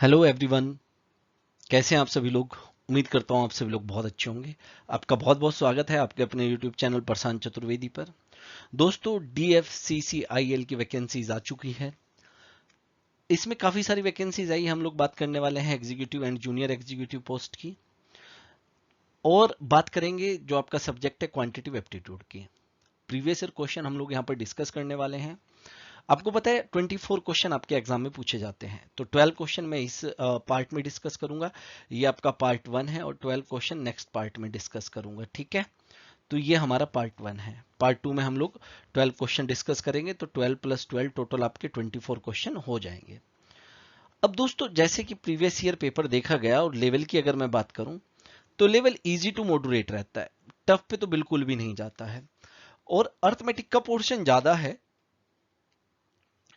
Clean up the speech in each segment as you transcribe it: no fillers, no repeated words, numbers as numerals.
Hello everyone. कैसे हैं आप सभी लोग। उम्मीद करता हूं आप सभी लोग बहुत अच्छे होंगे। आपका बहुत बहुत स्वागत है आपके अपने यूट्यूब चैनल प्रशांत चतुर्वेदी पर। दोस्तों, DFCCIL की वैकेंसीज आ चुकी है। इसमें काफ़ी सारी वैकेंसीज आई। हम लोग बात करने वाले हैं executive and junior executive post की, और बात करेंगे जो आपका सब्जेक्ट है क्वांटिटेटिव एप्टीट्यूड की। प्रीवियस ईयर क्वेश्चन हम लोग यहाँ पर डिस्कस करने वाले हैं। आपको पता है 24 क्वेश्चन आपके एग्जाम में पूछे जाते हैं, तो 12 क्वेश्चन मैं इस पार्ट में डिस्कस करूंगा। ये आपका पार्ट 1 है और 12 क्वेश्चन नेक्स्ट पार्ट में डिस्कस करूंगा, ठीक है। तो ये हमारा पार्ट 1 है। पार्ट 2 में हम लोग 12 क्वेश्चन डिस्कस करेंगे, तो 12 प्लस 12 टोटल आपके 24 क्वेश्चन हो जाएंगे। अब दोस्तों, जैसे कि प्रीवियस ईयर पेपर देखा गया और लेवल की अगर मैं बात करूं, तो लेवल इजी टू मॉडरेट रहता है। टफ पे तो बिल्कुल भी नहीं जाता है, और अर्थमेटिक का पोर्शन ज्यादा है।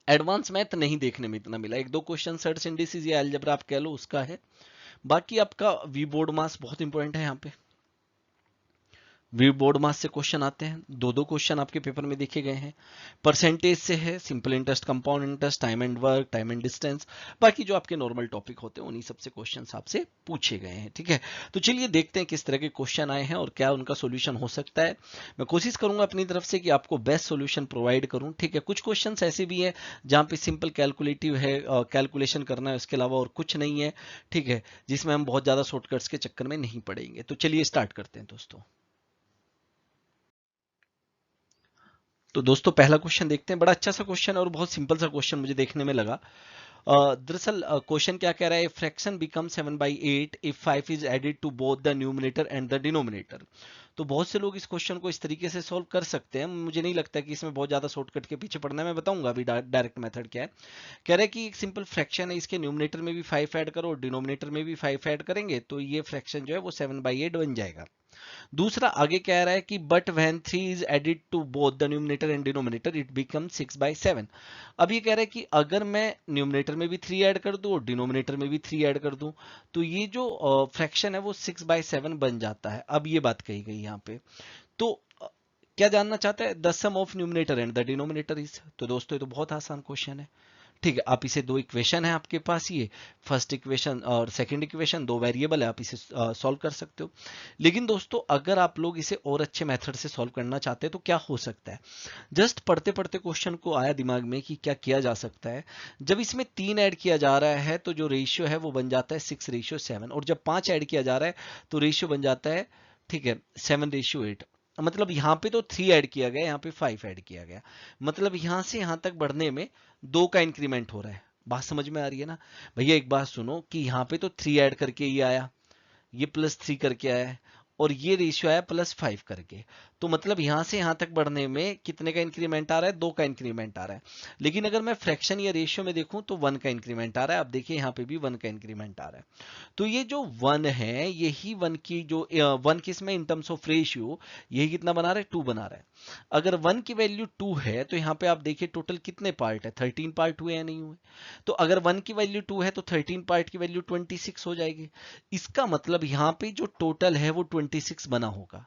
एडवांस मैथ नहीं देखने में इतना मिला। एक दो क्वेश्चन सर्च इंडिसेस या अलजेब्रा आप कह लो उसका है। बाकी आपका वी बोर्ड मास बहुत इंपॉर्टेंट है यहाँ पे। वी बोर्ड मास से क्वेश्चन आते हैं, दो दो क्वेश्चन आपके पेपर में देखे गए हैं। परसेंटेज से है, simple interest, compound interest, time and work, time and distance. बाकी जो आपके नॉर्मल टॉपिक होते हैं उन्हीं सबसे क्वेश्चन आपसे पूछे गए हैं, ठीक है। तो चलिए देखते हैं किस तरह के क्वेश्चन आए हैं और क्या उनका सोल्यूशन हो सकता है। मैं कोशिश करूंगा अपनी तरफ से कि आपको बेस्ट सोल्यूशन प्रोवाइड करूं, ठीक है। कुछ क्वेश्चन ऐसे भी है जहां पे सिंपल कैलकुलेटिव है, कैलकुलेशन करना है, उसके अलावा और कुछ नहीं है, ठीक है, जिसमें हम बहुत ज्यादा शॉर्टकट्स के चक्कर में नहीं पड़ेंगे। तो चलिए स्टार्ट करते हैं दोस्तों। तो दोस्तों, पहला क्वेश्चन देखते हैं। बड़ा अच्छा सा क्वेश्चन है और बहुत सिंपल सा क्वेश्चन मुझे देखने में लगा। दरअसल क्वेश्चन क्या कह रहा है, fraction become 7/8 if 5 is added to both the numerator and the denominator. तो बहुत से लोग इस क्वेश्चन को इस तरीके से सॉल्व कर सकते हैं। मुझे नहीं लगता कि इसमें बहुत ज्यादा शॉर्टकट के पीछे पड़ना है। मैं बताऊंगा अभी डायरेक्ट मेथड क्या है। कह रहा है कि एक सिंपल फ्रैक्शन है, इसके न्यूमरेटर में भी 5 ऐड करो और डिनोमिनेटर में भी 5 ऐड करेंगे तो ये फ्रैक्शन जो है वो 7/8 बन जाएगा। दूसरा आगे कह रहा है कि but when 3 is added to both the numerator and denominator it become 6/7। अब ये कह रहा है कि अगर मैं न्यूमरेटर में भी 3 ऐड कर दूं और डिनोमिनेटर में भी 3 ऐड कर दूं तो ये जो फ्रैक्शन है वो 6/7 बन जाता है। अब ये बात कही गई यहाँ पे। तो क्या जानना चाहता है, the sum of numerator and the denominator is. तो दोस्तों, ये तो बहुत आसान क्वेश्चन है, ठीक है। आप इसे दो इक्वेशन है आपके पास, ये फर्स्ट इक्वेशन और सेकंड इक्वेशन, दो वेरिएबल है, आप इसे सॉल्व कर सकते हो। लेकिन दोस्तों, अगर आप लोग इसे और अच्छे मेथड से सॉल्व करना चाहते हैं तो क्या हो सकता है। जस्ट पढ़ते पढ़ते क्वेश्चन को आया दिमाग में कि क्या किया जा सकता है। जब इसमें 3 ऐड किया जा रहा है तो जो रेशियो है वो बन जाता है 6:7, और जब 5 ऐड किया जा रहा है तो रेशियो बन जाता है, ठीक है, 7:8। मतलब यहाँ पे तो 3 ऐड किया गया, यहाँ पे 5 ऐड किया गया। मतलब यहाँ से यहाँ तक बढ़ने में 2 का इंक्रीमेंट हो रहा है। बात समझ में आ रही है ना। भैया एक बात सुनो कि यहाँ पे तो 3 ऐड करके ये आया, ये +3 करके आया है, और ये रेशियो आया +5 करके। तो मतलब यहां से यहां तक बढ़ने में कितने का इंक्रीमेंट आ रहा है, 2 का इंक्रीमेंट आ रहा है। लेकिन अगर मैं फ्रैक्शन या रेशियो में देखूं तो 1 का इंक्रीमेंट आ रहा है। अब देखिए यहाँ पे भी 1 का इंक्रीमेंट आ रहा है। तो ये जो 1 है, यही 1 की जो 1 किस में इन टर्म्स ऑफ रेशियो, यही कितना बना रहा है, 2 बना रहा है। अगर 1 की वैल्यू 2 है तो यहाँ पे आप देखिए टोटल कितने पार्ट है, 13 पार्ट हुए या नहीं हुए। तो अगर 1 की वैल्यू 2 है तो 13 पार्ट की वैल्यू 26 हो जाएगी। इसका मतलब यहाँ पे जो टोटल है वो 26 बना होगा।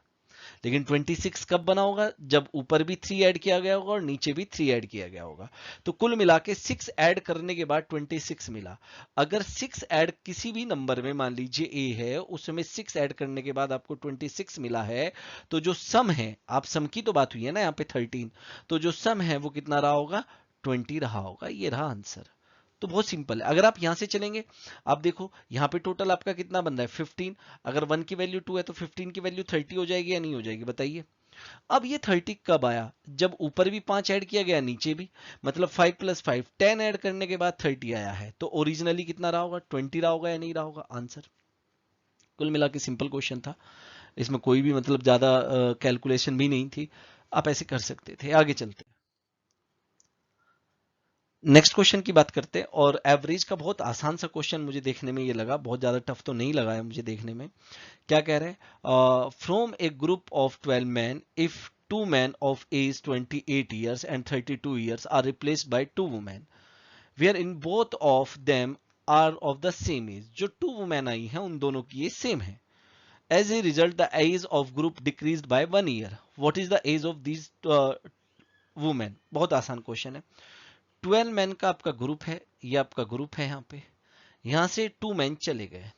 लेकिन 26 कब बना होगा, जब ऊपर भी 3 ऐड किया गया होगा और नीचे भी 3 ऐड किया गया होगा। तो कुल मिला के 6 ऐड करने के बाद 26 मिला। अगर 6 ऐड किसी भी नंबर में, मान लीजिए ए है, उसमें 6 ऐड करने के बाद आपको 26 मिला है, तो जो सम है, आप सम की तो बात हुई है ना यहाँ पे 13, तो जो सम है वो कितना रहा होगा, 20 रहा होगा। ये रहा आंसर। तो बहुत सिंपल है। अगर आप यहां से चलेंगे, आप देखो यहाँ पे टोटल आपका कितना बन रहा है, 15। अगर 1 की वैल्यू 2 है तो 15 की वैल्यू 30 हो जाएगी या नहीं हो जाएगी, बताइए। अब ये 30 कब आया, जब ऊपर भी 5 ऐड किया गया, नीचे भी। मतलब 5 + 5 10 ऐड करने के बाद 30 आया है। तो ओरिजिनली कितना रहा होगा, 20 रहा होगा या नहीं रहा होगा, आंसर। कुल मिला के सिंपल क्वेश्चन था। इसमें कोई भी मतलब ज्यादा कैलकुलेशन भी नहीं थी। आप ऐसे कर सकते थे। आगे चलते हैं, नेक्स्ट क्वेश्चन की बात करते हैं। और एवरेज का बहुत आसान सा क्वेश्चन मुझे देखने में ये लगा, बहुत ज्यादा टफ तो नहीं लगा है मुझे देखने में। क्या कह रहे हैं, from a group of 12 man, if 2 man of age 28 years and 32 years are replaced by 2 women, wherein both of them are of the same age. जो 2 वुमेन आई हैं उन दोनों की एज सेम है। As a result the age of group decrease by 1 year, what is the age of these women. बहुत आसान question है। 12 मैन का आपका ग्रुप है, ये आपका ग्रुप है यहाँ पे। यहां से 2 मैन चले गए,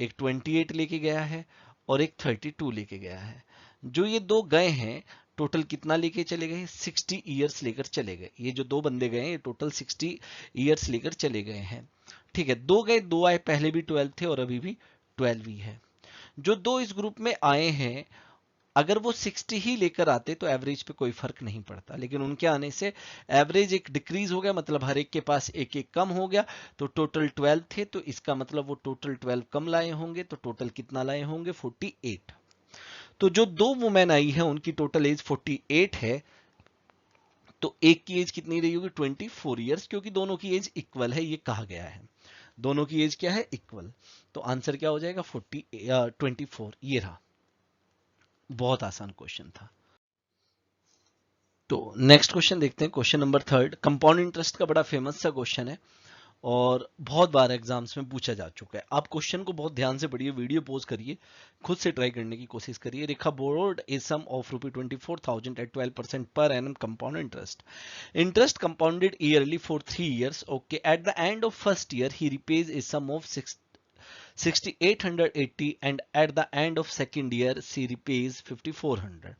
एक 28 लेके गया है और एक 32 लेके गया है। जो ये दो गए हैं टोटल कितना लेके चले गए, 60 ईयर्स लेकर चले गए। ये जो दो बंदे गए ये टोटल 60 ईयर्स लेकर चले गए हैं। ठीक है, दो गए दो आए, पहले भी 12 थे और अभी भी 12 ही है। जो दो इस ग्रुप में आए हैं अगर वो 60 ही लेकर आते तो एवरेज पे कोई फर्क नहीं पड़ता, लेकिन उनके आने से एवरेज एक डिक्रीज हो गया, मतलब हर एक के पास एक एक कम हो गया। तो टोटल 12 थे, तो इसका मतलब वो टोटल 12 कम लाए होंगे, तो टोटल कितना लाए होंगे, 48। तो जो दो वुमेन आई है उनकी टोटल एज 48 है, तो एक की एज कितनी रही होगी, 24 ईयर्स, क्योंकि दोनों की एज इक्वल है, ये कहा गया है। दोनों की एज क्या है, इक्वल। तो आंसर क्या हो जाएगा, 24। ये रहा, बहुत आसान क्वेश्चन था। तो नेक्स्ट क्वेश्चन देखते हैं, क्वेश्चन नंबर 3। कंपाउंड इंटरेस्ट का बड़ा फेमस सा क्वेश्चन है और बहुत बार एग्जाम्स में पूछा जा चुका है। आप क्वेश्चन को बहुत ध्यान से पढ़िए, वीडियो पॉज करिए, खुद से ट्राई करने की कोशिश करिए। Rekha borrowed a sum of ₹24,000 at 12% per annum compound interest. Interest compounded yearly for 3 years. Okay, at the end of first year, he repays a sum of 6,880 and at the end of second year, she repays 5,400.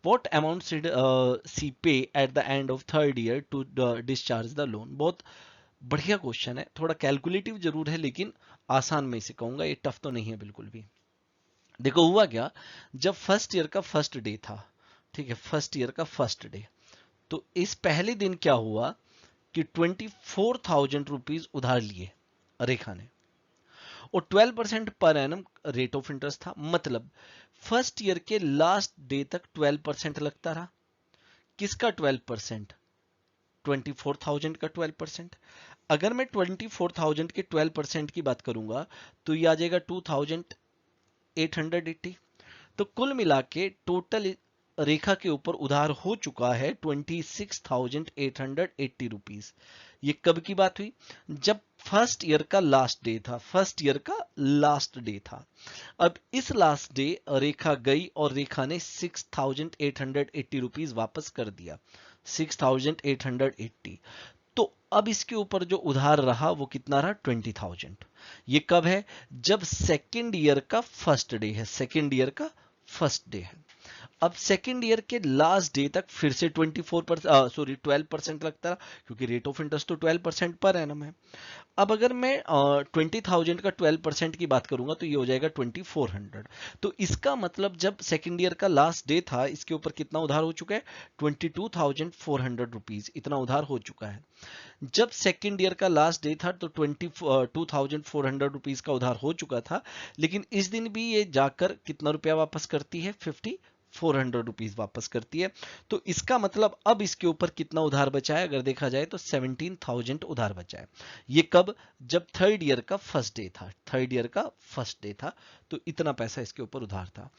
What amount should she pay at the end of third year to discharge the loan? बहुत बढ़िया question है, थोड़ा calculative जरूर है लेकिन आसान में इसे कहूंगा, ये टफ तो नहीं है बिल्कुल भी। देखो हुआ क्या, जब फर्स्ट ईयर का फर्स्ट डे था, ठीक है, फर्स्ट ईयर का फर्स्ट डे, तो इस पहले दिन क्या हुआ कि 24,000 रुपीज उधार लिए रेखा ने, और 12% per annum rate of interest था। मतलब फर्स्ट ईयर के लास्ट डे तक 12% लगता रहा। किसका 12%, 24,000 का 12%। अगर मैं 24,000 के 12% की बात करूंगा तो ये आ जाएगा 2,880। तो कुल मिला के टोटल रेखा के ऊपर उधार हो चुका है 26,880 रुपीज। ये कब की बात हुई, जब फर्स्ट ईयर का लास्ट डे था, फर्स्ट ईयर का लास्ट डे था। अब इस लास्ट डे रेखा गई और रेखा ने 6,880 रुपीज वापस कर दिया, 6,880। तो अब इसके ऊपर जो उधार रहा वो कितना रहा, 20,000। ये कब है, जब सेकेंड ईयर का फर्स्ट डे है, सेकेंड ईयर का फर्स्ट डे है। अब सेकेंड ईयर के लास्ट डे तक फिर से 12% लगता रहा, क्योंकि रेट ऑफ इंटरेस्ट तो 12% पर एनम है। अब अगर मैं 20,000 का 12% की बात करूंगा तो ये हो जाएगा 2,400। तो इसका मतलब जब सेकेंड ईयर का लास्ट डे था, इसके ऊपर कितना उधार हो चुका है, 22,400 रुपीज, इतना उधार हो चुका है। जब सेकेंड ईयर का लास्ट डे था तो 22,400 रुपीज का उधार हो चुका था, लेकिन इस दिन भी ये जाकर कितना रुपया वापस करती है, 5,400 रुपीज वापस करती है। तो इसका मतलब अब इसके ऊपर कितना उधार बचा है, अगर देखा जाए तो 17,000 उधार बचा है। ये कब, जब थर्ड ईयर का फर्स्ट डे था, थर्ड ईयर का फर्स्ट डे था, तो इतना पैसा इसके ऊपर उधार था।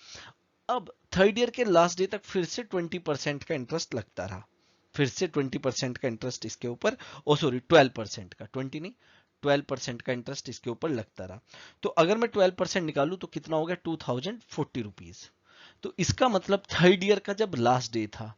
अब थर्ड ईयर के लास्ट डे तक फिर से 20% का इंटरेस्ट लगता रहा, फिर से 20% का इंटरेस्ट इसके ऊपर, ओ सॉरी 12% का, 20 नहीं 12% का इंटरेस्ट इसके ऊपर लगता रहा। तो अगर मैं 12% निकालूं तो कितना हो गया, 2,040 रुपीज। तो इसका मतलब थर्ड ईयर का जब लास्ट डे था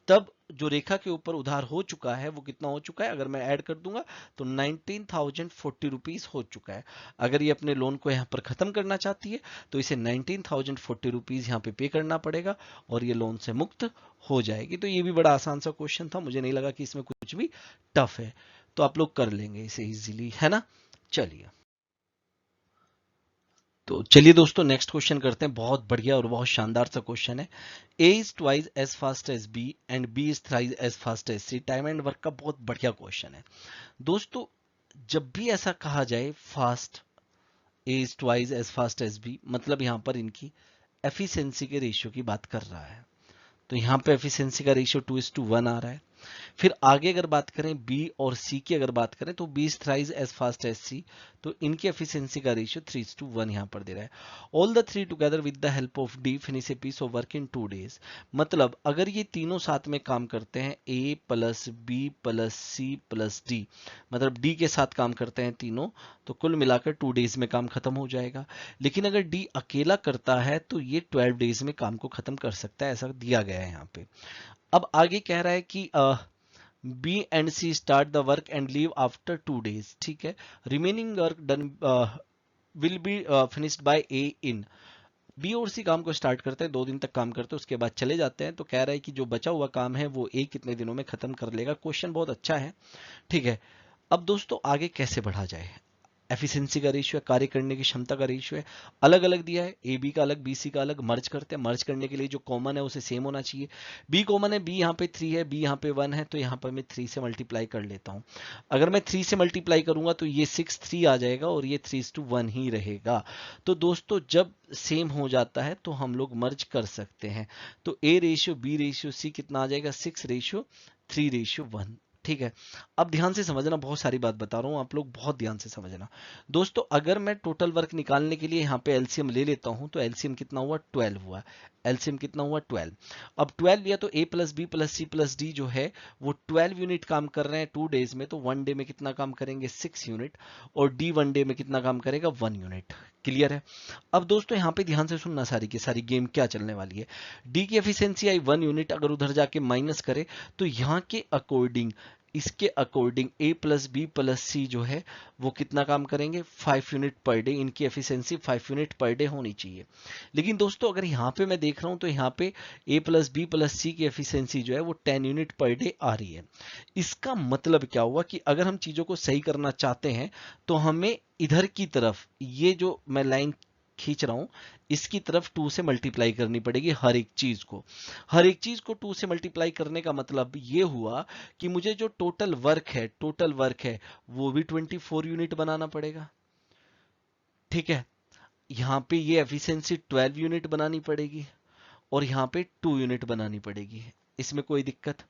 तब जो रेखा के ऊपर उधार हो चुका है वो कितना हो चुका है, अगर मैं ऐड कर दूंगा तो 19,040 रुपीज हो चुका है। अगर ये अपने लोन को यहाँ पर खत्म करना चाहती है तो इसे 19,040 रुपीज यहाँ पे करना पड़ेगा और ये लोन से मुक्त हो जाएगी। तो ये भी बड़ा आसान सा क्वेश्चन था, मुझे नहीं लगा कि इसमें कुछ भी टफ है, तो आप लोग कर लेंगे इसे इजीली, है ना। चलिए, तो चलिए दोस्तों नेक्स्ट क्वेश्चन करते हैं। बहुत बढ़िया और बहुत शानदार सा क्वेश्चन है। A is twice as fast as B and B is thrice as fast as C. Time and work का बहुत बढ़िया क्वेश्चन है दोस्तों। जब भी ऐसा कहा जाए fast, a is twice as fast as B, मतलब यहां पर इनकी एफिशिएंसी के रेशियो की बात कर रहा है। तो यहाँ पे एफिशिएंसी का रेशियो 2:1 आ रहा है। फिर आगे अगर बात करें बी और सी की, अगर बात करें तो B thrice as fast as C, तो इनकी एफिशिएंसी का रेशियो 3:1 यहाँ पर दे रहा है। All the three together with the help of D finish a piece of work in 2 days। मतलब अगर ये तीनों साथ में काम करते हैं, A plus B plus C plus D, मतलब डी के साथ काम करते हैं तीनों, तो कुल मिलाकर 2 days में काम खत्म हो जाएगा। लेकिन अगर डी अकेला करता है तो ये 12 days में काम को खत्म कर सकता है, ऐसा दिया गया है यहाँ पे। अब आगे कह रहा है कि B and C start the work and leave after 2 days, ठीक है। Remaining work done will be finished by A in, B और सी काम को स्टार्ट करते हैं, 2 दिन तक काम करते हैं, उसके बाद चले जाते हैं। तो कह रहा है कि जो बचा हुआ काम है वो ए कितने दिनों में खत्म कर लेगा। क्वेश्चन बहुत अच्छा है, ठीक है। अब दोस्तों आगे कैसे बढ़ा जाए, एफिशिएंसी का रेशियो है, कार्य करने की क्षमता का रेशियो है, अलग अलग दिया है, ए बी का अलग बी सी का अलग, मर्ज करते हैं। मर्ज करने के लिए जो कॉमन है उसे सेम होना चाहिए। बी कॉमन है, बी यहाँ पे 3 है, बी यहाँ पे 1 है, तो यहाँ पर मैं 3 से मल्टीप्लाई कर लेता हूँ। अगर मैं 3 से मल्टीप्लाई करूंगा तो ये 6 3 आ जाएगा और ये 3:1 ही रहेगा। तो दोस्तों जब सेम हो जाता है तो हम लोग मर्ज कर सकते हैं। तो A ratio B ratio C कितना आ जाएगा, 6:3:1, ठीक है। अब ध्यान से समझना, बहुत सारी बात बता रहा हूं, आप लोग बहुत ध्यान से समझना। दोस्तों अगर मैं टोटल वर्क निकालने के लिए यहाँ पे एलसीएम ले लेता हूं तो एलसीएम कितना हुआ, 12 हुआ। एलसीएम कितना हुआ, 12। अब 12 लिया तो A plus B plus C plus D जो है वो 12 यूनिट काम कर रहे हैं 2 days में, तो 1 day में कितना काम करेंगे, 6 यूनिट। और डी 1 day में कितना काम करेगा, 1 यूनिट। क्लियर है। अब दोस्तों यहाँ पे ध्यान से सुनना, सारी की सारी गेम क्या चलने वाली है। डी की एफिशिएंसी आई 1 यूनिट, अगर उधर जाके माइनस करे तो यहाँ के अकॉर्डिंग, इसके अकॉर्डिंग ए प्लस बी प्लस सी जो है वो कितना काम करेंगे, 5 यूनिट पर डे। इनकी एफिशिएंसी 5 यूनिट पर डे होनी चाहिए। लेकिन दोस्तों अगर यहाँ पे मैं देख रहा हूँ तो यहाँ पे ए प्लस बी प्लस सी की एफिशिएंसी जो है वो 10 यूनिट पर डे आ रही है। इसका मतलब क्या हुआ कि अगर हम चीजों को सही करना चाहते हैं तो हमें इधर की तरफ, ये जो मैं लाइन खींच रहा हूं, इसकी तरफ 2 से मल्टीप्लाई करनी पड़ेगी हर एक चीज को। हर एक चीज को 2 से मल्टीप्लाई करने का मतलब ये हुआ कि मुझे जो टोटल वर्क है वो भी 24 यूनिट बनाना पड़ेगा, ठीक है। यहाँ पे ये एफिशिएंसी 12 यूनिट बनानी पड़ेगी और यहाँ पे 2 यूनिट बनानी पड़ेगी। इसमें कोई दिक्कत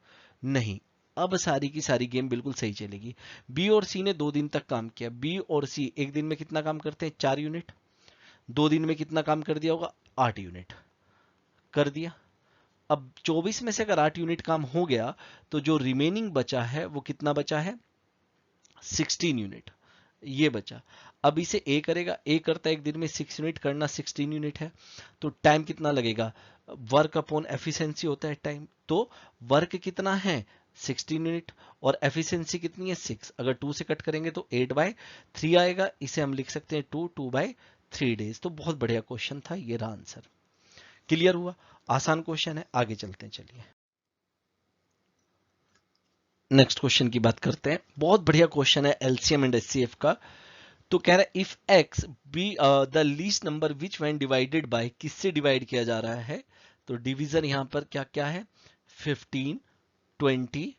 नहीं। अब सारी की सारी गेम बिल्कुल सही चलेगी। बी और सी ने 2 दिन तक काम किया। बी और सी एक दिन में कितना काम करते हैं, 4 यूनिट। 2 दिन में कितना काम कर दिया होगा, 8 यूनिट कर दिया। अब 24 में से अगर 8 यूनिट काम हो गया तो जो रिमेनिंग बचा है वो कितना बचा है, 16 यूनिट ये बचा। अब इसे ए करेगा, ए करता है एक दिन में 6 यूनिट, करना 16 यूनिट है। तो टाइम कितना लगेगा, वर्क अपॉन एफिशिएंसी होता है टाइम। तो वर्क कितना है, 16 यूनिट, और एफिशिएंसी कितनी है, 6। अगर 2 से कट करेंगे तो 8/3 आएगा। इसे हम लिख सकते हैं 2/3 days। तो बहुत बढ़िया क्वेश्चन था, ये रहा आंसर। क्लियर हुआ, आसान क्वेश्चन है। आगे चलते हैं, चलिए नेक्स्ट क्वेश्चन की बात करते हैं। बहुत बढ़िया क्वेश्चन है एलसीएम एंड एचसीएफ का। तो कह रहा है if x be the least number which when divided by, किससे डिवाइड किया जा रहा है। तो डिवीजन यहां पर क्या क्या है, 15, 20,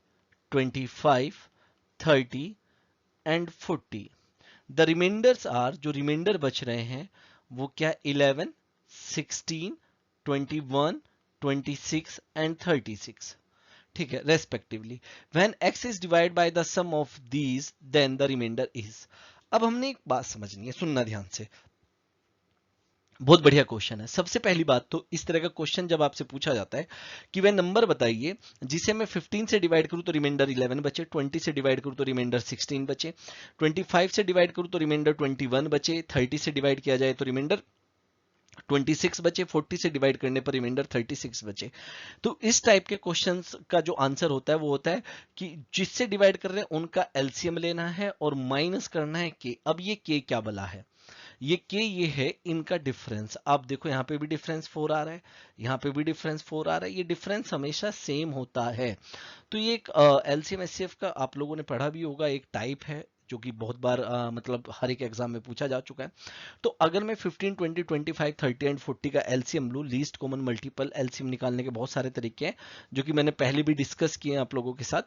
25, 30 एंड 40। द रिमाइंडर्स आर, जो रिमाइंडर बच रहे हैं वो क्या, 11, 16, 21, 26 एंड 36, ठीक है, respectively. When x is divide by the sum of these then the remainder is. अब हमने एक बात समझनी है, सुनना ध्यान से, बहुत बढ़िया क्वेश्चन है। सबसे पहली बात तो इस तरह का क्वेश्चन जब आपसे पूछा जाता है कि वह नंबर बताइए जिसे मैं 15 से डिवाइड करूं तो रिमाइंडर 11 बचे, 20 से डिवाइड करूं तो रिमाइंडर 16 बचे, 25 से डिवाइड करूं तो रिमाइंडर 21 बचे, 30 से डिवाइड किया जाए तो रिमाइंडर 26 बचे, 40 से डिवाइड करने पर रिमाइंडर 36 बचे। तो इस टाइप के क्वेश्चंस का जो आंसर होता है वो होता है कि जिससे डिवाइड कर रहे हैं उनका एलसीएम लेना है और माइनस करना है के। अब ये के क्या बला है, ये के ये है इनका डिफरेंस। आप देखो यहाँ पे भी डिफरेंस 4 आ रहा है, यहाँ पे भी डिफरेंस 4 आ रहा है। ये डिफरेंस हमेशा सेम होता है। तो ये एक एलसीएम एचसीएफ का आप लोगों ने पढ़ा भी होगा, एक टाइप है जो कि बहुत बार मतलब हर एक एग्जाम में पूछा जा चुका है। तो अगर मैं 15, 20, 25, 30 एंड 40 का एलसीएम लूँ, लीस्ट कॉमन मल्टीपल, एलसीएम निकालने के बहुत सारे तरीके हैं जो कि मैंने पहले भी डिस्कस किए हैं आप लोगों के साथ,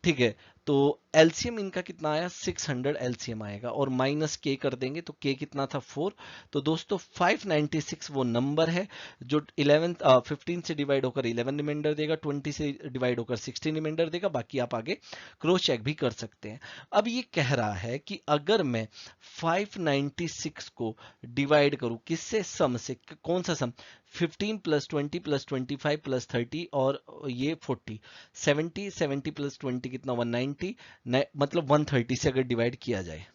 ठीक है। तो एलसीएम इनका कितना आया, 600 एलसीएम आएगा और माइनस के कर देंगे तो के कितना था, 4। तो दोस्तों 596 वो नंबर है जो 15 से डिवाइड होकर 11 रिमाइंडर देगा, 20 से डिवाइड होकर 16 रिमाइंडर देगा। बाकी आप आगे क्रॉस चेक भी कर सकते हैं। अब ये कह रहा है कि अगर मैं 596 को डिवाइड करूं किससे, सम से, कौन सा सम, 15 प्लस 20 प्लस 25 प्लस 30 और ये 40, 70 70 प्लस 20 कितना, 190, मतलब 130 से अगर डिवाइड किया जाए।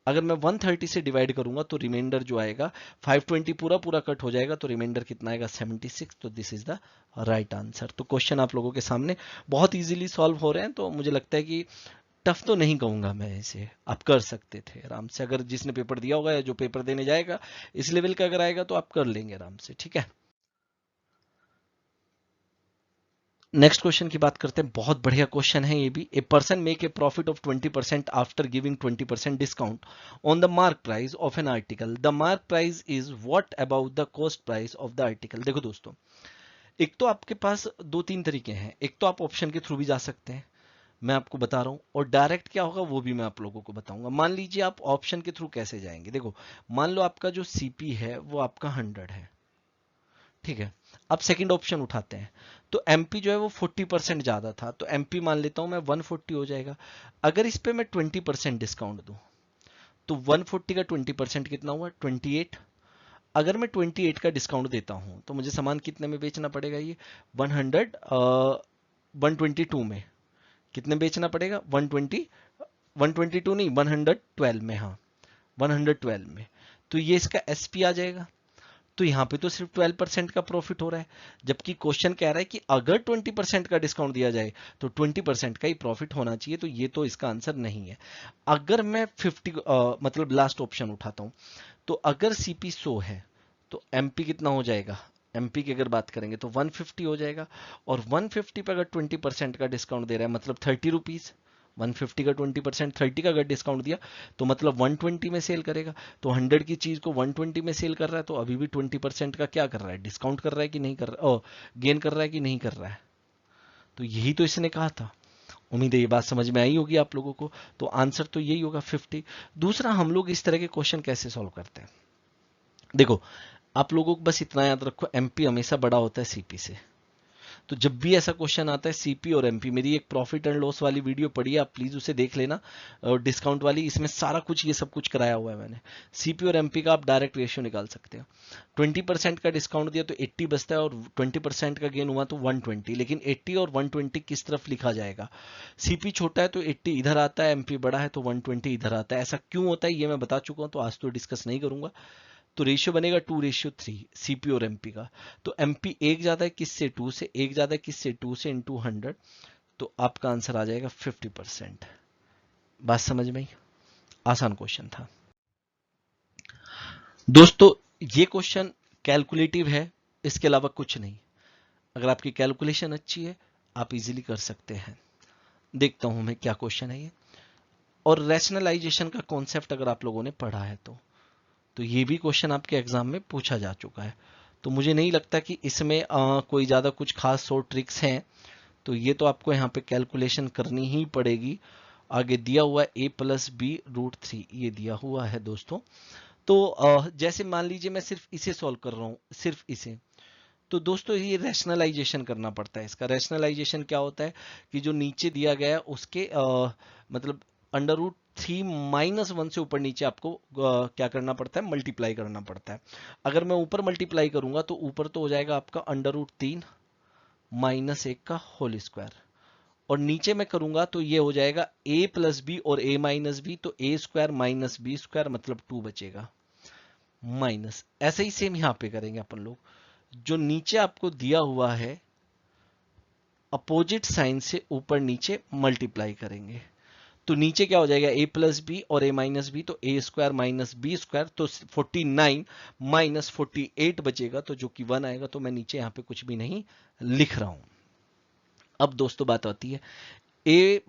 अगर मैं 130 से डिवाइड करूंगा तो रिमाइंडर जो आएगा 520 पूरा पूरा कट हो जाएगा, तो रिमाइंडर कितना आएगा 76। तो this is the right answer. तो क्वेश्चन आप लोगों के सामने बहुत इजीली सॉल्व हो रहे हैं, तो मुझे लगता है कि टफ तो नहीं कहूंगा मैं इसे, आप कर सकते थे आराम से। अगर जिसने पेपर दिया होगा या जो पेपर देने जाएगा इस लेवल का अगर आएगा तो आप कर लेंगे आराम से, ठीक है। नेक्स्ट क्वेश्चन की बात करते हैं, बहुत बढ़िया क्वेश्चन है ये भी। A person make a profit of 20% after giving 20% discount on the mark price of an article. The mark price is what about the cost price of the article. देखो दोस्तों, एक तो आपके पास दो तीन तरीके हैं। एक तो आप ऑप्शन के थ्रू भी जा सकते हैं, मैं आपको बता रहा हूं, और डायरेक्ट क्या होगा वो भी मैं आप लोगों को बताऊंगा। मान लीजिए आप ऑप्शन के थ्रू कैसे जाएंगे। देखो, मान लो आपका जो सीपी है वो आपका 100 है, ठीक है। अब सेकंड ऑप्शन उठाते हैं, तो एमपी जो है वो 40% ज्यादा था, तो एमपी मान लेता हूं मैं 140 हो जाएगा। अगर इस पे मैं 20% डिस्काउंट दूं तो 140 का 20% कितना हुआ, 28। अगर मैं 28 का डिस्काउंट देता हूं तो मुझे सामान कितने में बेचना पड़ेगा, ये 100 122 में कितने बेचना पड़ेगा, 120 122 नहीं 112 में, हाँ 112 में। तो ये इसका एसपी आ जाएगा। तो यहाँ पे तो सिर्फ 12% का प्रॉफिट हो रहा है, जबकि क्वेश्चन कह रहा है कि अगर 20% का डिस्काउंट दिया जाए तो 20% का ही प्रॉफिट होना चाहिए, तो ये तो इसका आंसर नहीं है। अगर मैं 50 मतलब लास्ट ऑप्शन उठाता हूं, तो अगर सीपी 100 है तो एमपी कितना हो जाएगा, एमपी की अगर बात करेंगे तो 150 हो जाएगा। और 150 पे अगर 20% का डिस्काउंट दे रहा है मतलब 30 रुपीज, 150 का 20% 30 का अगर डिस्काउंट दिया तो मतलब 120 में सेल करेगा। तो 100 की चीज को 120 में सेल कर रहा है, तो अभी भी 20% का क्या कर रहा है, डिस्काउंट कर रहा है कि नहीं कर रहा, गेन कर रहा है कि नहीं कर रहा है। तो यही तो इसने कहा था। उम्मीद है ये बात समझ में आई होगी आप लोगों को। तो आंसर तो यही होगा 50। दूसरा, हम लोग इस तरह के क्वेश्चन कैसे सॉल्व करते हैं, देखो आप लोगों को बस इतना याद रखो, एमपी हमेशा बड़ा होता है सीपी से। तो जब भी ऐसा क्वेश्चन आता है सीपी और एमपी, मेरी एक प्रॉफिट एंड लॉस वाली वीडियो पड़ी है, आप प्लीज उसे देख लेना, और डिस्काउंट वाली, इसमें सारा कुछ ये सब कुछ कराया हुआ है मैंने। सीपी और एमपी का आप डायरेक्ट रेशियो निकाल सकते हो। 20% का डिस्काउंट दिया तो 80 बचता है, और 20% का गेन हुआ तो 120। लेकिन 80 और 120 किस तरफ लिखा जाएगा, सीपी छोटा है तो 80 इधर आता है, एमपी बड़ा है तो 120 इधर आता है। ऐसा क्यों होता है ये मैं बता चुका हूं, तो आज तो डिस्कस नहीं करूंगा। तो रेशियो बनेगा 2:3 सीपी और एमपी का। तो एमपी एक ज्यादा है किससे, 2 से, एक ज्यादा है किससे, 2 से, इंटू 100। तो आपका आंसर आ जाएगा 50%। बात समझ में आई, आसान क्वेश्चन था दोस्तों। ये क्वेश्चन कैलकुलेटिव है, इसके अलावा कुछ नहीं। अगर आपकी कैलकुलेशन अच्छी है आप इजीली कर सकते हैं। देखता हूं मैं क्या क्वेश्चन है ये। और रैशनलाइजेशन का कॉन्सेप्ट अगर आप लोगों ने पढ़ा है तो ये भी क्वेश्चन आपके एग्जाम में पूछा जा चुका है। तो मुझे नहीं लगता कि इसमें कोई ज़्यादा कुछ खास सो ट्रिक्स हैं। तो ये तो आपको यहाँ पे कैलकुलेशन करनी ही पड़ेगी। आगे दिया हुआ है a+b√3, ये दिया हुआ है दोस्तों। तो जैसे मान लीजिए मैं सिर्फ इसे सॉल्व कर रहा हूँ, सिर्फ इसे, तो दोस्तों ये रैशनलाइजेशन करना पड़ता है। इसका रैशनलाइजेशन क्या होता है कि जो नीचे दिया गया है उसके मतलब √3 - 1 से ऊपर नीचे आपको क्या करना पड़ता है, मल्टीप्लाई करना पड़ता है। अगर मैं ऊपर मल्टीप्लाई करूंगा तो ऊपर तो हो जाएगा आपका √3 - 1 का होल स्क्वायर, और नीचे मैं करूंगा तो ये हो जाएगा a+b और a-b, तो a² - b² मतलब 2 बचेगा, माइनस। ऐसे ही सेम यहां पे करेंगे अपन लोग, जो नीचे आपको दिया हुआ है अपोजिट साइन से ऊपर नीचे मल्टीप्लाई करेंगे। तो नीचे क्या हो जाएगा, a+b और a-b, तो a² - b², तो 49 - 48 बचेगा, तो जो कि 1 आएगा। तो मैं नीचे यहां पे कुछ भी नहीं लिख रहा हूं। अब दोस्तों बात आती है a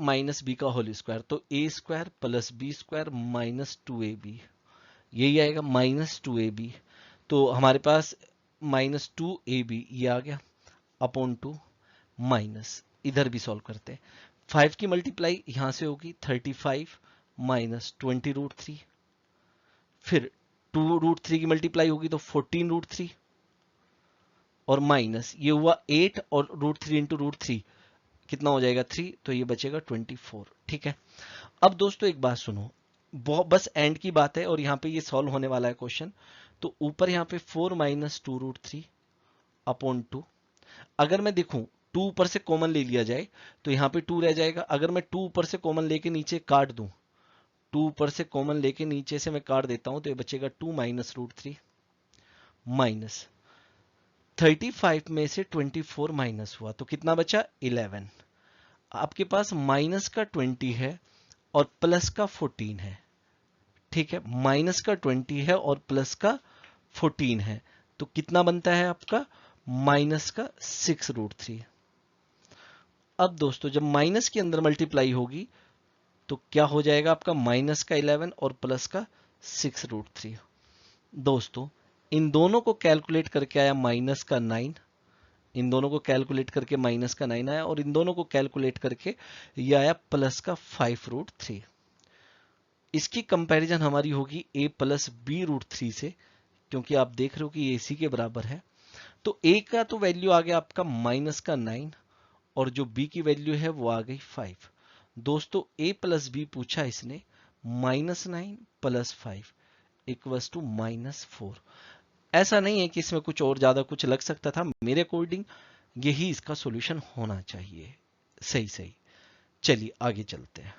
- b का होल स्क्वायर, तो a² + b² - 2ab, यही आएगा -2ab। तो हमारे पास -2ab ये आ गया अपॉन 2, माइनस इधर भी सॉल्व करते हैं। 5 की मल्टीप्लाई यहां से होगी 35 - 20√3, फिर 2√3 की मल्टीप्लाई होगी तो 14√3, और माइनस ये हुआ 8, और √3 इंटू √3 कितना हो जाएगा 3, तो ये बचेगा 24। ठीक है। अब दोस्तों एक बात सुनो, बहुत बस एंड की बात है, और यहाँ पे ये सॉल्व होने वाला है क्वेश्चन। तो ऊपर यहाँ पे 4 - 2√3 अपॉन 2। अगर मैं देखूं 2 ऊपर से कॉमन ले लिया जाए तो यहाँ पे 2 रह जाएगा। अगर मैं 2 ऊपर से कॉमन लेके नीचे काट दूं 2 ऊपर से कॉमन लेके नीचे से मैं काट देता हूं तो ये बचेगा 2 माइनस रूट 3 माइनस 35 में से 24 माइनस हुआ तो कितना बचा 11। आपके पास माइनस का 20 है और प्लस का 14 है, ठीक है, माइनस का 20 है और प्लस का 14 है, तो कितना बनता है आपका माइनस का 6 रूट 3। अब दोस्तों जब माइनस के अंदर मल्टीप्लाई होगी तो क्या हो जाएगा आपका माइनस का 11 और प्लस का 6 रूट 3। दोस्तों इन दोनों को कैलकुलेट करके आया माइनस का 9, इन दोनों को कैलकुलेट करके माइनस का 9 आया और इन दोनों को कैलकुलेट करके ये आया प्लस का 5 रूट 3। इसकी कंपैरिजन हमारी होगी a प्लस बी रूट 3 से, क्योंकि आप देख रहे हो कि ये इसी के बराबर है। तो a का तो वैल्यू आ गया आपका माइनस का 9 और जो b की वैल्यू है वो आ गई 5। दोस्तों a प्लस बी पूछा इसने, minus 9 plus 5 equals to minus 4। ऐसा नहीं है कि इसमें कुछ और ज्यादा कुछ लग सकता था, मेरे अकॉर्डिंग यही इसका सॉल्यूशन होना चाहिए। सही सही, चलिए आगे चलते हैं।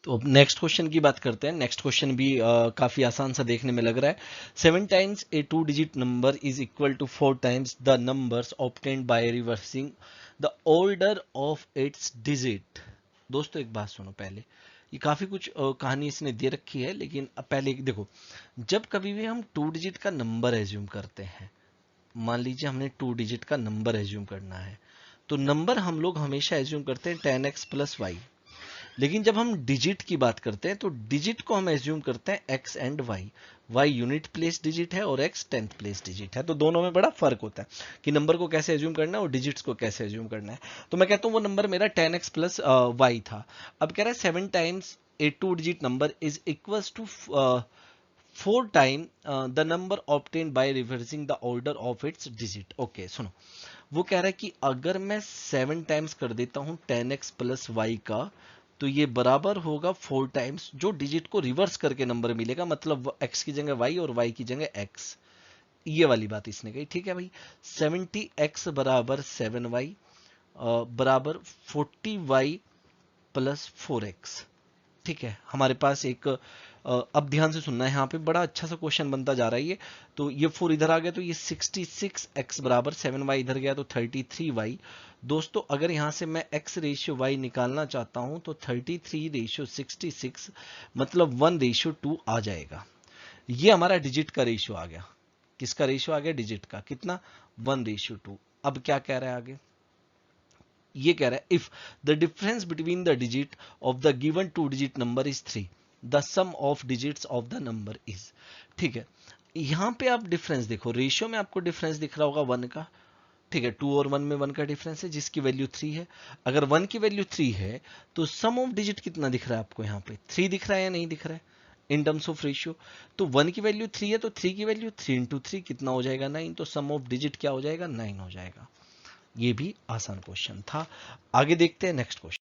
तो अब नेक्स्ट क्वेश्चन की बात करते हैं। नेक्स्ट क्वेश्चन भी काफी आसान सा देखने में लग रहा है। 7 times a 2 digit number is equal to 4 times the numbers obtained by reversing the order of its digit. दोस्तों एक बात सुनो, पहले ये काफी कुछ कहानी इसने दे रखी है, लेकिन अब पहले देखो, जब कभी भी हम 2 डिजिट का नंबर एज्यूम करते हैं, मान लीजिए हमने 2 डिजिट का नंबर एज्यूम करना है, तो नंबर हम लोग हमेशा एज्यूम करते हैं 10x प्लस वाई। लेकिन जब हम डिजिट की बात करते हैं तो डिजिट को हम एज्यूम करते हैं x and y। y unit place digit है और x टेंथ प्लेस डिजिट है, तो दोनों में बड़ा फर्क होता है कि नंबर को कैसे एज्यूम करना है और डिजिट्स को कैसे एज्यूम करना है। तो मैं कहता हूं वो नंबर मेरा 10x प्लस y था। अब कह रहा है 7 times a 2 digit number is equals to 4 time the number obtained by reversing the order of its digit. Okay सुनो, वो कह रहा है कि अगर मैं 7 टाइम्स कर देता हूं 10x प्लस y का, तो ये बराबर होगा 4 टाइम्स जो डिजिट को रिवर्स करके नंबर मिलेगा, मतलब x की जगह y और y की जगह x। ये वाली बात इसने कही, ठीक है भाई। 70x बराबर 7y बराबर 40y प्लस 4x। ठीक है, हमारे पास एक अब ध्यान से सुनना है, यहाँ पे बड़ा अच्छा सा क्वेश्चन बनता जा रहा है ये। तो ये 4 इधर आ गया तो ये 66x बराबर 7y इधर गया तो 33y। दोस्तों अगर यहाँ से मैं x रेशियो y निकालना चाहता हूं तो 33 रेशियो 66 मतलब 1 रेशियो 2 आ जाएगा। ये हमारा डिजिट का रेशियो आ गया। किसका रेशियो आ गया? डिजिट का। कितना? 1 रेशियो 2। अब क्या कह रहा है आगे? ये कह रहा है if the difference between the digit of the given 2 digit number is 3 the sum of digits of the number is. ठीक है, यहां पे आप डिफरेंस देखो, रेशियो में आपको डिफरेंस दिख रहा होगा 1 का। ठीक है, 2 और 1 में 1 का डिफरेंस है जिसकी वैल्यू 3 है। अगर 1 की वैल्यू 3 है तो सम ऑफ डिजिट कितना दिख रहा है आपको? यहाँ पे 3 दिख रहा है या नहीं दिख रहा है इन टर्म्स ऑफ रेशियो? तो 1 की वैल्यू 3 है तो 3 की वैल्यू 3 इंटू 3 कितना हो जाएगा? 9। तो सम ऑफ डिजिट क्या हो जाएगा? 9 हो जाएगा। ये भी आसान क्वेश्चन था। आगे देखते हैं नेक्स्ट क्वेश्चन।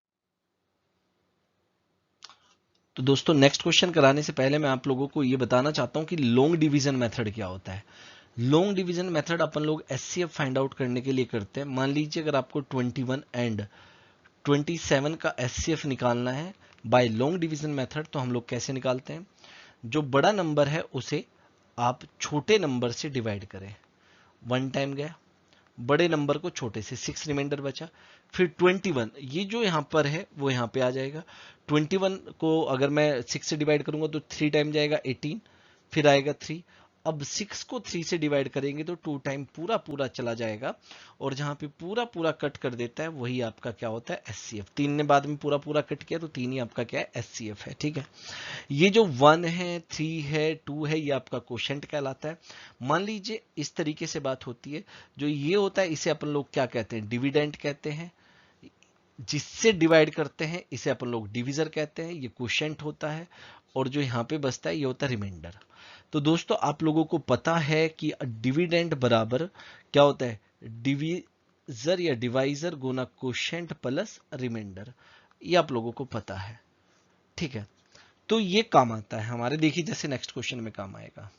तो दोस्तों नेक्स्ट क्वेश्चन कराने से पहले मैं आप लोगों को ये बताना चाहता हूं कि लॉन्ग डिवीजन मेथड क्या होता है। लॉन्ग डिवीजन मेथड अपन लोग एचसीएफ फाइंड आउट करने के लिए करते हैं। मान लीजिए अगर आपको 21 एंड 27 का एचसीएफ निकालना है बाय लॉन्ग डिवीजन मेथड, तो हम लोग कैसे निकालते हैं? जो बड़ा नंबर है उसे आप छोटे नंबर से डिवाइड करें। 1 टाइम गया, बड़े नंबर को छोटे से, 6 रिमाइंडर बचा। फिर 21, ये जो यहां पर है वो यहां पे आ जाएगा। 21 को अगर मैं 6 से डिवाइड करूंगा तो 3 टाइम जाएगा 18, फिर आएगा 3। अब 6 को 3 से डिवाइड करेंगे तो 2 टाइम पूरा पूरा चला जाएगा, और जहां पे पूरा पूरा कट कर देता है वही आपका क्या होता है? एचसीएफ। 3 ने बाद में पूरा पूरा कट किया तो 3 ही आपका क्या है? एचसीएफ है। ठीक है, ये जो 1 है, 3 है, 2 है, ये आपका कोशेंट कहलाता है। मान लीजिए इस तरीके से बात होती है। जो ये होता है इसे अपन लोग क्या कहते हैं? डिविडेंड कहते हैं। जिससे डिवाइड करते हैं इसे अपन लोग डिविजर कहते हैं, ये कोशेंट होता है। और जो यहाँ पे बचता है ये होता है रिमाइंडर। तो दोस्तों आप लोगों को पता है कि डिविडेंड बराबर क्या होता है? डिविजर या डिवाइजर गुना कोशेंट प्लस रिमाइंडर। ये आप लोगों को पता है। ठीक है, तो ये काम आता है हमारे। देखिए जैसे नेक्स्ट क्वेश्चन में काम आएगा,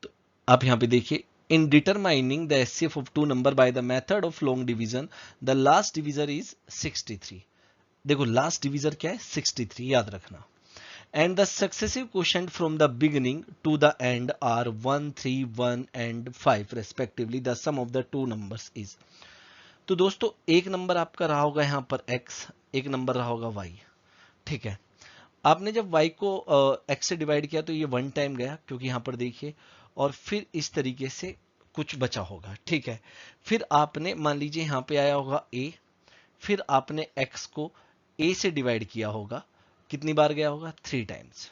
तो आप यहां पे देखिए, in determining the HCF of two number by the method of long division the last divisor is 63। देखो लास्ट डिविजर क्या है 63, याद रखना। And the successive quotient from the beginning to the end are 1, 3, 1 and 5 respectively. The sum of the two numbers is. तो दोस्तों एक number आपका रहा होगा यहाँ पर x, एक नंबर रहा होगा y, ठीक है। आपने जब y को x से डिवाइड किया तो ये 1 टाइम गया, क्योंकि यहाँ पर देखिए, और फिर इस तरीके से कुछ बचा होगा, ठीक है। फिर आपने मान लीजिए यहाँ पे आया होगा a, फिर आपने x को a से डिवाइड किया होगा, कितनी बार गया होगा 3 टाइम्स।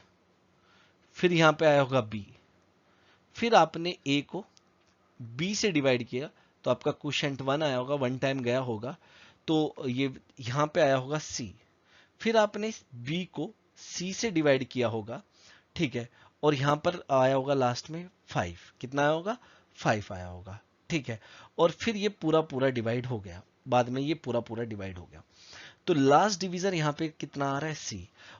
फिर यहाँ पे आया होगा b, फिर आपने a को b से डिवाइड किया तो आपका क्वोशंट 1 आया होगा, 1 टाइम गया होगा, तो ये यहाँ पे आया होगा c। फिर आपने b को c से डिवाइड किया होगा, ठीक है, और यहां पर आया होगा लास्ट में 5, कितना आया होगा 5 आया होगा, ठीक है। और फिर ये पूरा पूरा डिवाइड हो गया, बाद में ये पूरा पूरा डिवाइड हो गया। तो लास्ट डिवीजर यहाँ पे कितना आ रहा है c,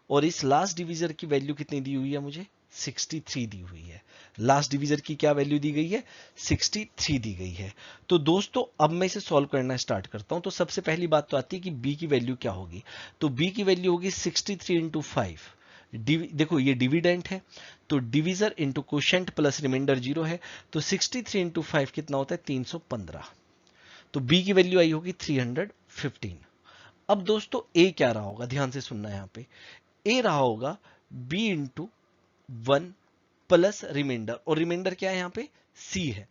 और इस लास्ट डिवीजर की वैल्यू कितनी दी हुई है मुझे 63 दी हुई है। लास्ट डिवीजर की क्या वैल्यू दी गई है 63 दी गई है। तो दोस्तों अब मैं इसे सॉल्व करना स्टार्ट करता हूं। तो सबसे पहली बात तो आती है कि b की वैल्यू क्या होगी। तो b की वैल्यू होगी 63 इंटू 5। देखो ये डिविडेंट है, तो divisor into quotient plus remainder 0 है, तो 63 इंटू 5 कितना होता है 315। तो b की वैल्यू आई होगी 315। अब दोस्तों a क्या रहा होगा, ध्यान से सुनना यहाँ पे। a रहा होगा b इंटू 1 प्लस रिमाइंडर, और रिमाइंडर क्या है यहाँ पे c है,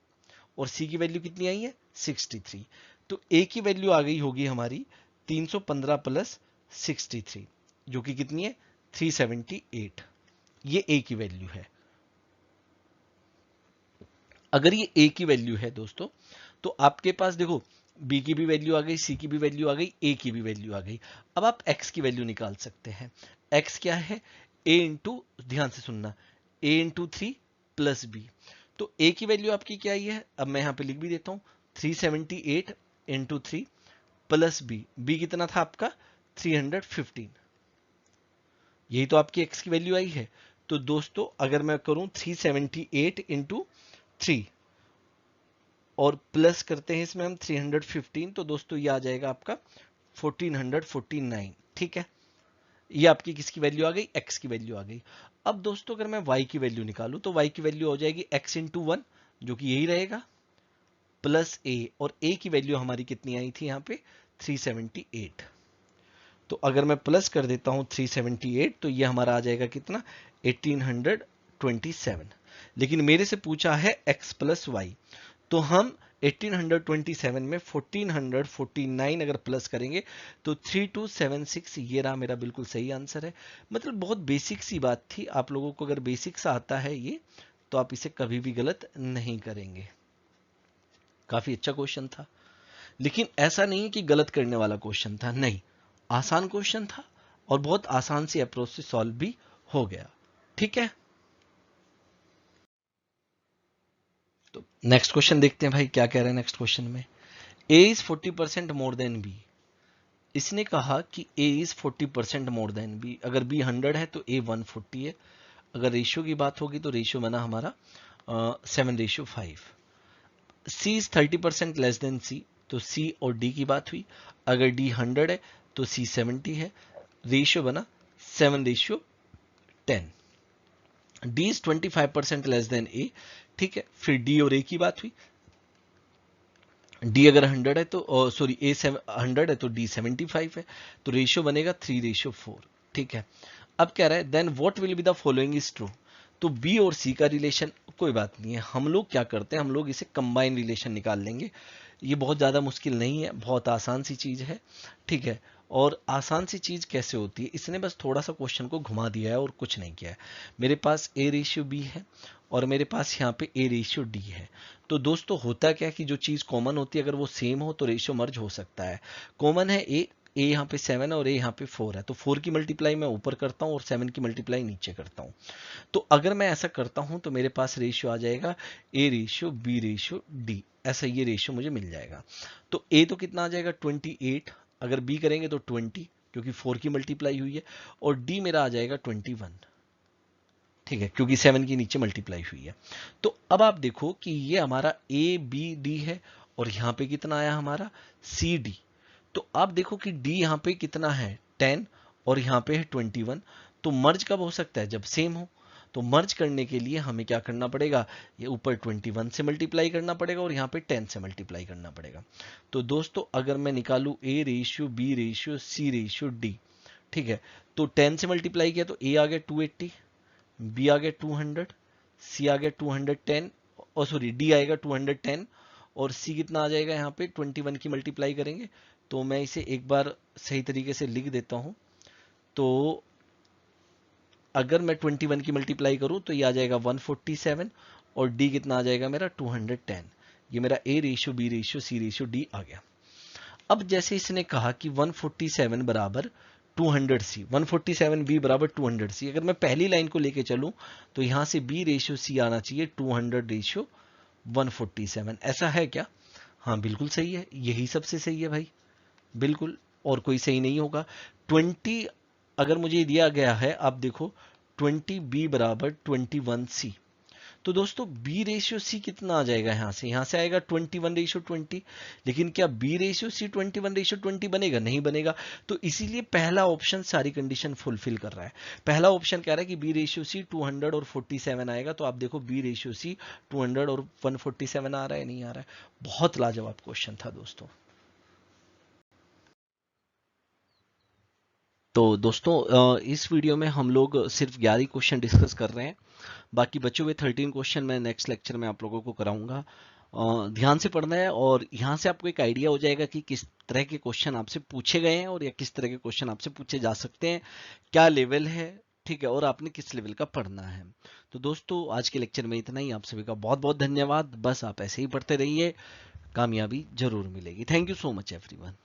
और c की वैल्यू कितनी आई है 63। तो a की वैल्यू आ गई होगी हमारी 315 प्लस 63, जो कि कितनी है 378। ये a की वैल्यू है। अगर ये a की वैल्यू है दोस्तों, तो आपके पास देखो b की भी वैल्यू आ गई, c की भी वैल्यू आ गई, a की भी वैल्यू आ गई। अब आप x की वैल्यू निकाल सकते हैं। x क्या है a इंटू, ध्यान से सुनना, a इंटू 3 प्लस b। तो a की वैल्यू आपकी क्या आई है, अब मैं यहां पे लिख भी देता हूं, 378 इंटू 3 प्लस b कितना था आपका 315। यही तो आपकी x की वैल्यू आई है। तो दोस्तों अगर मैं करूं 378 इंटू 3 और प्लस करते हैं इसमें हम 315, तो दोस्तों ये आ जाएगा आपका 1449, ठीक है। ये आपकी किसकी वैल्यू आ गई, x की वैल्यू आ गई। अब दोस्तों अगर मैं y की वैल्यू निकालूं तो y की वैल्यू हो जाएगी x इंटू 1, जो कि यही रहेगा, प्लस a, और a की वैल्यू हमारी कितनी आई थी यहाँ पे 378। तो अगर मैं प्लस कर देता हूं 378, तो ये हमारा आ जाएगा कितना 1827। लेकिन मेरे से पूछा है x प्लस वाई, तो हम 1827 में 1449 अगर प्लस करेंगे तो 3276, ये रहा मेरा बिल्कुल सही आंसर है। मतलब बहुत बेसिक सी बात थी, आप लोगों को अगर बेसिक सा आता है ये, तो आप इसे कभी भी गलत नहीं करेंगे। काफी अच्छा क्वेश्चन था, लेकिन ऐसा नहीं है कि गलत करने वाला क्वेश्चन था, नहीं, आसान क्वेश्चन था और बहुत आसान सी अप्रोच से सॉल्व भी हो गया, ठीक है। तो नेक्स्ट क्वेश्चन देखते हैं भाई क्या कह रहे हैं नेक्स्ट क्वेश्चन में। a is 40% more than b। इसने कहा कि a is 40% more than b। अगर b 100 है तो a 140 है। अगर रेशियो की बात होगी तो रेशियो बना हमारा 7:5। c is 30% less than c, तो c और d की बात हुई। अगर d 100 है तो c 70 है, रेशियो बना 7:10। d is 25% less than a, ठीक है। फिर d और a की बात हुई। d अगर 100 है तो सॉरी a 100 है तो d 75 है, तो रेशियो बनेगा 3:4, ठीक है। अब कह रहा है then what will be the following is true. तो b और c का रिलेशन कोई बात नहीं है, हम लोग क्या करते हैं, हम लोग इसे कंबाइन रिलेशन निकाल लेंगे। ये बहुत ज़्यादा मुश्किल नहीं है, बहुत आसान सी चीज़ है, ठीक है। और आसान सी चीज़ कैसे होती है, इसने बस थोड़ा सा क्वेश्चन को घुमा दिया है और कुछ नहीं किया है। मेरे पास a/b है और मेरे पास यहाँ पे a/d है। तो दोस्तों होता क्या है कि जो चीज़ कॉमन होती है अगर वो सेम हो तो रेशियो मर्ज हो सकता है। कॉमन है a यहाँ पे 7 है और a यहाँ पे 4 है, तो 4 की मल्टीप्लाई मैं ऊपर करता हूँ और 7 की मल्टीप्लाई नीचे करता हूँ। तो अगर मैं ऐसा करता हूँ तो मेरे पास रेशियो आ जाएगा a/b/d, ऐसा ये रेशियो मुझे मिल जाएगा। तो a तो कितना आ जाएगा 28, अगर b करेंगे तो 20, क्योंकि 4 की मल्टीप्लाई हुई है, और d मेरा आ जाएगा 21, ठीक है, क्योंकि 7 की नीचे मल्टीप्लाई हुई है। तो अब आप देखो कि ये हमारा a/b/d है और यहाँ पे कितना आया हमारा c/d। तो आप देखो कि d यहाँ पे कितना है 10 और यहाँ पे है 21। तो मर्ज कब हो सकता है? जब सेम हो। तो मर्ज करने के लिए हमें क्या करना पड़ेगा? ये ऊपर 21 से मल्टीप्लाई करना पड़ेगा और यहाँ पे 10 से मल्टीप्लाई करना पड़ेगा। तो दोस्तों अगर मैं निकालू A ratio B ratio C ratio D, ठीक है, तो 10 से मल्टीप्लाई किया तो A आ गया 280, B आ गया 200, C आ गया 210, और सॉरी D आएगा 210, और C कितना आ जाएगा? यहाँ पे 21 की मल्टीप्लाई करेंगे। तो मैं इसे एक बार सही तरीके से लिख देता हूँ। तो अगर मैं 21 की मल्टीप्लाई करूँ तो ये आ जाएगा 147, और D कितना आ जाएगा मेरा? 210। ये मेरा A ratio B ratio C ratio D आ गया। अब जैसे इसने कहा कि 147 बराबर 200C, 147B बराबर 200C, अगर मैं पहली लाइन को लेके चलूं तो यहां से B रेशियो C आना चाहिए 200 रेशियो 147। ऐसा है क्या? हाँ बिल्कुल सही है, यही सबसे सही है भाई, बिल्कुल, और कोई सही नहीं होगा। 20 अगर मुझे दिया गया है, आप देखो 20B बराबर 21C, तो दोस्तों B रेशियो C कितना आ जाएगा? यहाँ से आएगा 21 रेशियो 20, लेकिन क्या B रेशियो C 21 रेशियो 20 बनेगा? नहीं बनेगा। तो इसीलिए पहला ऑप्शन सारी कंडीशन फुलफिल कर रहा है। पहला ऑप्शन कह रहा है कि B रेशियो C 200 और 47 आएगा, तो आप देखो B रेशियो C 200 और 147 आ रहा है, नहीं आ रहा है। बहुत लाजवाब क्वेश्चन था दोस्तों। तो दोस्तों इस वीडियो में हम लोग सिर्फ 11 क्वेश्चन डिस्कस कर रहे हैं, बाकी बचे हुए 13 क्वेश्चन मैं नेक्स्ट लेक्चर में आप लोगों को कराऊंगा। ध्यान से पढ़ना है, और यहाँ से आपको एक आइडिया हो जाएगा कि किस तरह के क्वेश्चन आपसे पूछे गए हैं और या किस तरह के क्वेश्चन आपसे पूछे जा सकते हैं, क्या लेवल है, ठीक है, और आपने किस लेवल का पढ़ना है। तो दोस्तों आज के लेक्चर में इतना ही। आप सभी का बहुत बहुत धन्यवाद। बस आप ऐसे ही पढ़ते रहिए, कामयाबी जरूर मिलेगी। Thank you so much everyone.